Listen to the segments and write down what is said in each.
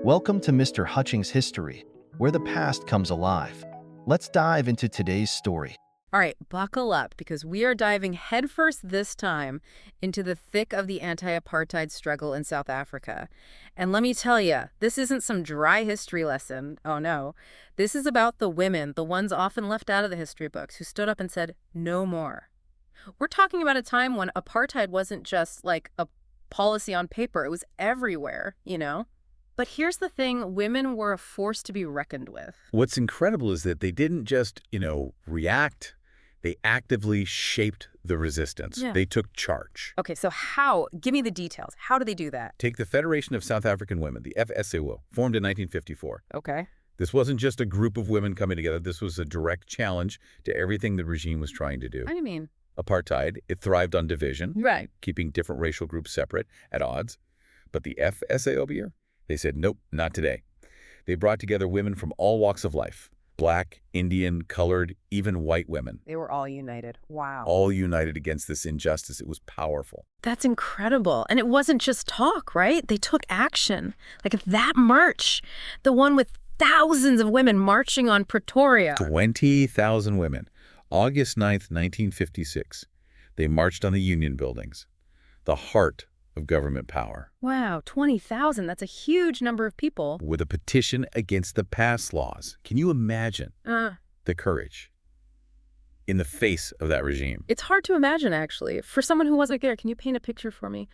Welcome to Mr. Hutchings History, where the past comes alive. Let's dive into today's story. All right, buckle up because we are diving headfirst this time into the thick of the anti-apartheid struggle in South Africa. And let me tell you, this isn't some dry history lesson. Oh no. This is about the women, the ones often left out of the history books, who stood up and said, no more. We're talking about a time when apartheid wasn't just like a policy on paper. It was everywhere, you know? But here's the thing, women were a force to be reckoned with. What's incredible is that they didn't just, react. They actively shaped the resistance. Yeah. They took charge. Okay, so how? Give me the details. How do they do that? Take the Federation of South African Women, the FSAW, formed in 1954. Okay. This wasn't just a group of women coming together. This was a direct challenge to everything the regime was trying to do. What do you mean? Apartheid, it thrived on division, Right. keeping different racial groups separate, at odds. But the FSAW, they said, nope, not today. They brought together women from all walks of life. Black, Indian, colored, even white women. They were all united. Wow. All united against this injustice. It was powerful. That's incredible. And it wasn't just talk, right? They took action. Like that march, the one with thousands of women marching on Pretoria. 20,000 women. August 9th, 1956. They marched on the Union buildings, the heart of government power. Wow, 20,000. That's a huge number of people. With a petition against the past laws. Can you imagine the courage in the face of that regime? It's hard to imagine, actually. For someone who wasn't there, can you paint a picture for me?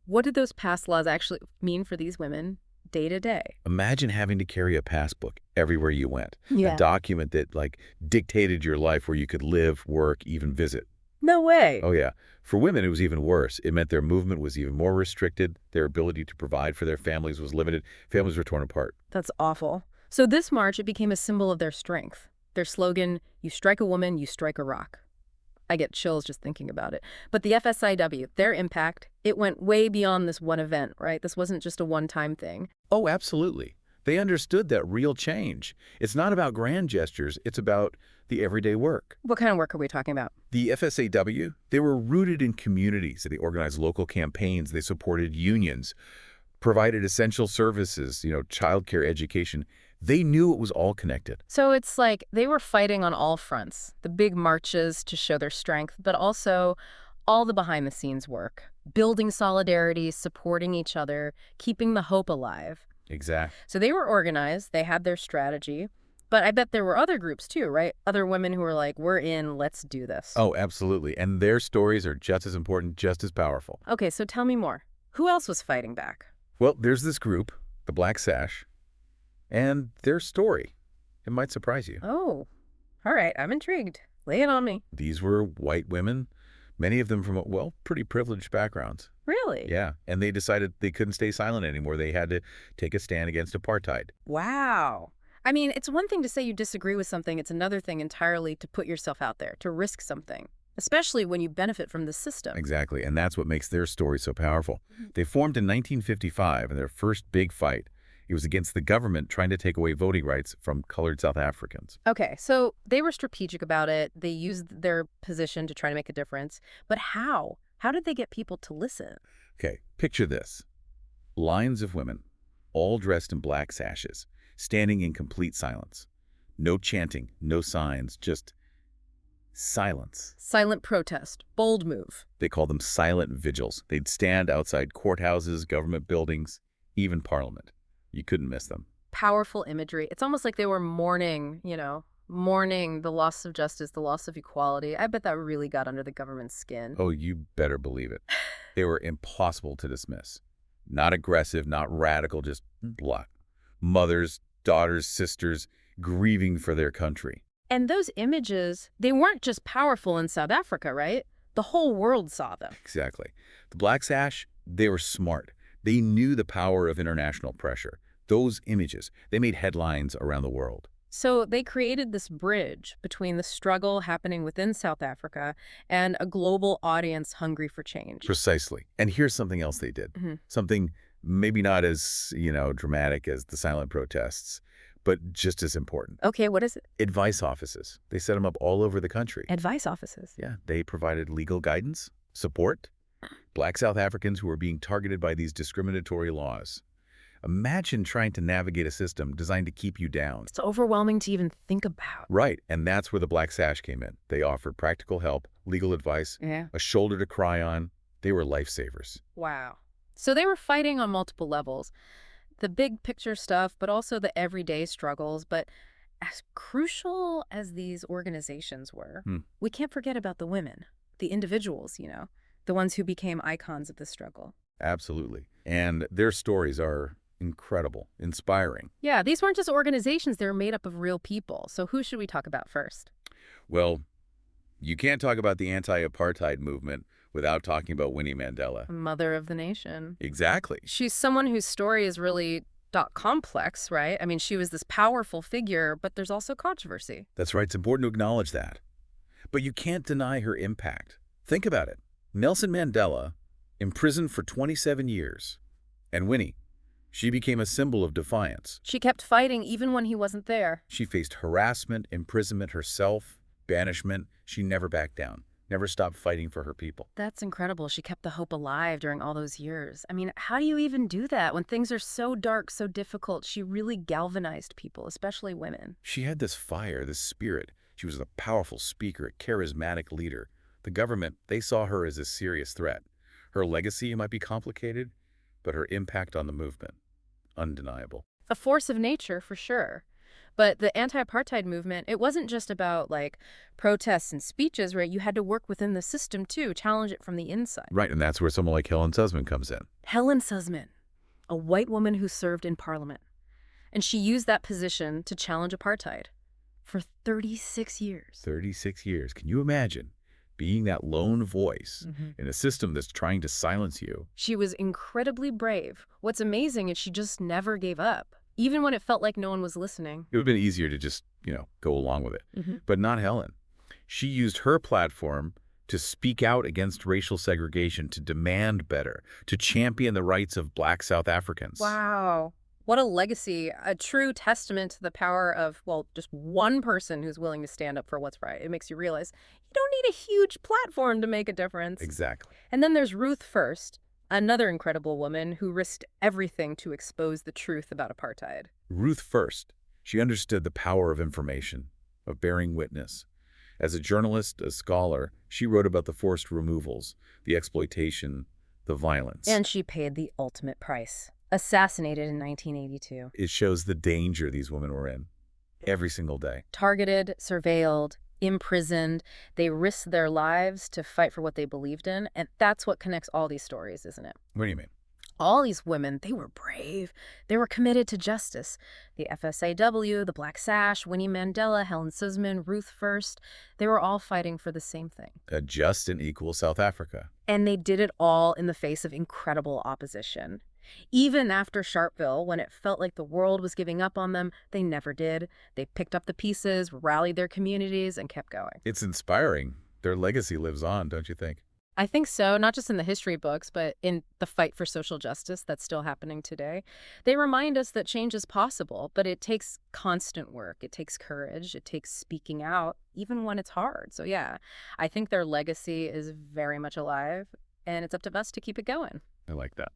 What did those past laws actually mean for these women day to day? Imagine having to carry a passbook everywhere you went. Yeah. A document that, dictated your life where you could live, work, even visit. No way. Oh, yeah. For women, it was even worse. It meant their movement was even more restricted. Their ability to provide for their families was limited. Families were torn apart. That's awful. So this march, it became a symbol of their strength. Their slogan, you strike a woman, you strike a rock. I get chills just thinking about it. But the FSAW, their impact, it went way beyond this one event, right? This wasn't just a one-time thing. Oh, absolutely. They understood that real change. It's not about grand gestures. It's about the everyday work. What kind of work are we talking about? The FSAW, they were rooted in communities. They organized local campaigns. They supported unions, provided essential services, childcare, education. They knew it was all connected. So it's like they were fighting on all fronts, the big marches to show their strength, but also all the behind-the-scenes work, building solidarity, supporting each other, keeping the hope alive. Exactly. So they were organized, they had their strategy, but I bet there were other groups too, right? Other women who were like, we're in, let's do this. Oh, absolutely. And their stories are just as important, just as powerful. Okay, so tell me more. Who else was fighting back? Well, there's this group, the Black Sash, and their story. It might surprise you. Oh, all right, I'm intrigued. Lay it on me. These were white women, many of them from, pretty privileged backgrounds. Really? Yeah, and they decided they couldn't stay silent anymore. They had to take a stand against apartheid. Wow. I mean, it's one thing to say you disagree with something. It's another thing entirely to put yourself out there, to risk something, especially when you benefit from the system. Exactly, and that's what makes their story so powerful. They formed in 1955, and their first big fight, it was against the government trying to take away voting rights from colored South Africans. Okay, so they were strategic about it. They used their position to try to make a difference. But how? How did they get people to listen? Okay, picture this. Lines of women, all dressed in black sashes, standing in complete silence. No chanting, no signs, just silence. Silent protest. Bold move. They call them silent vigils. They'd stand outside courthouses, government buildings, even parliament. You couldn't miss them. Powerful imagery. It's almost like they were mourning, mourning the loss of justice, the loss of equality. I bet that really got under the government's skin. Oh, you better believe it. They were impossible to dismiss. Not aggressive, not radical, just blunt. Mothers, daughters, sisters, grieving for their country. And those images, they weren't just powerful in South Africa, right? The whole world saw them. Exactly. The Black Sash, they were smart. They knew the power of international pressure. Those images, they made headlines around the world. So they created this bridge between the struggle happening within South Africa and a global audience hungry for change. Precisely. And here's something else they did. Something maybe not as, dramatic as the silent protests, but just as important. Okay, what is it? Advice offices. They set them up all over the country. Advice offices. Yeah, they provided legal guidance, support, Black South Africans who were being targeted by these discriminatory laws. Imagine trying to navigate a system designed to keep you down. It's overwhelming to even think about. Right, and that's where the Black Sash came in. They offered practical help, legal advice, Yeah. a shoulder to cry on. They were lifesavers. Wow. So they were fighting on multiple levels. The big picture stuff, but also the everyday struggles. But as crucial as these organizations were, we can't forget about the women, the individuals, the ones who became icons of the struggle. Absolutely. And their stories are incredible, inspiring. Yeah, these weren't just organizations. They were made up of real people. So who should we talk about first? Well, you can't talk about the anti-apartheid movement without talking about Winnie Mandela. Mother of the nation. Exactly. She's someone whose story is really complex, right? I mean, she was this powerful figure, but there's also controversy. That's right. It's important to acknowledge that. But you can't deny her impact. Think about it. Nelson Mandela, imprisoned for 27 years. And Winnie, she became a symbol of defiance. She kept fighting even when he wasn't there. She faced harassment, imprisonment herself, banishment. She never backed down, never stopped fighting for her people. That's incredible. She kept the hope alive during all those years. I mean, how do you even do that when things are so dark, so difficult? She really galvanized people, especially women. She had this fire, this spirit. She was a powerful speaker, a charismatic leader. The government, they saw her as a serious threat. Her legacy might be complicated, but her impact on the movement, undeniable. A force of nature, for sure. But the anti-apartheid movement, it wasn't just about, protests and speeches, right? You had to work within the system, too, challenge it from the inside. Right, and that's where someone like Helen Suzman comes in. Helen Suzman, a white woman who served in Parliament. And she used that position to challenge apartheid for 36 years. 36 years. Can you imagine being that lone voice in a system that's trying to silence you? She was incredibly brave. What's amazing is she just never gave up, even when it felt like no one was listening. It would have been easier to just, go along with it. But not Helen. She used her platform to speak out against racial segregation, to demand better, to champion the rights of Black South Africans. Wow. What a legacy, a true testament to the power of, just one person who's willing to stand up for what's right. It makes you realize you don't need a huge platform to make a difference. Exactly. And then there's Ruth First, another incredible woman who risked everything to expose the truth about apartheid. Ruth First. She understood the power of information, of bearing witness. As a journalist, a scholar, she wrote about the forced removals, the exploitation, the violence. And she paid the ultimate price. Assassinated in 1982. It shows the danger these women were in every single day. Targeted, surveilled, imprisoned. They risked their lives to fight for what they believed in. And that's what connects all these stories, isn't it? What do you mean? All these women, they were brave. They were committed to justice. The FSAW, the Black Sash, Winnie Mandela, Helen Suzman, Ruth First, they were all fighting for the same thing. A just and equal South Africa. And they did it all in the face of incredible opposition. Even after Sharpeville, when it felt like the world was giving up on them, they never did. They picked up the pieces, rallied their communities, and kept going. It's inspiring. Their legacy lives on, don't you think? I think so, not just in the history books, but in the fight for social justice that's still happening today. They remind us that change is possible, but it takes constant work. It takes courage. It takes speaking out, even when it's hard. So yeah, I think their legacy is very much alive, and it's up to us to keep it going. I like that.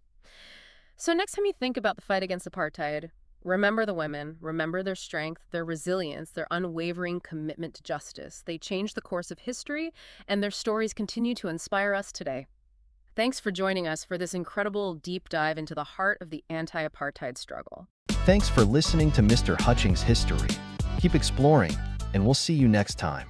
So next time you think about the fight against apartheid, remember the women, remember their strength, their resilience, their unwavering commitment to justice. They changed the course of history, and their stories continue to inspire us today. Thanks for joining us for this incredible deep dive into the heart of the anti-apartheid struggle. Thanks for listening to Mr. Hutchings History. Keep exploring, and we'll see you next time.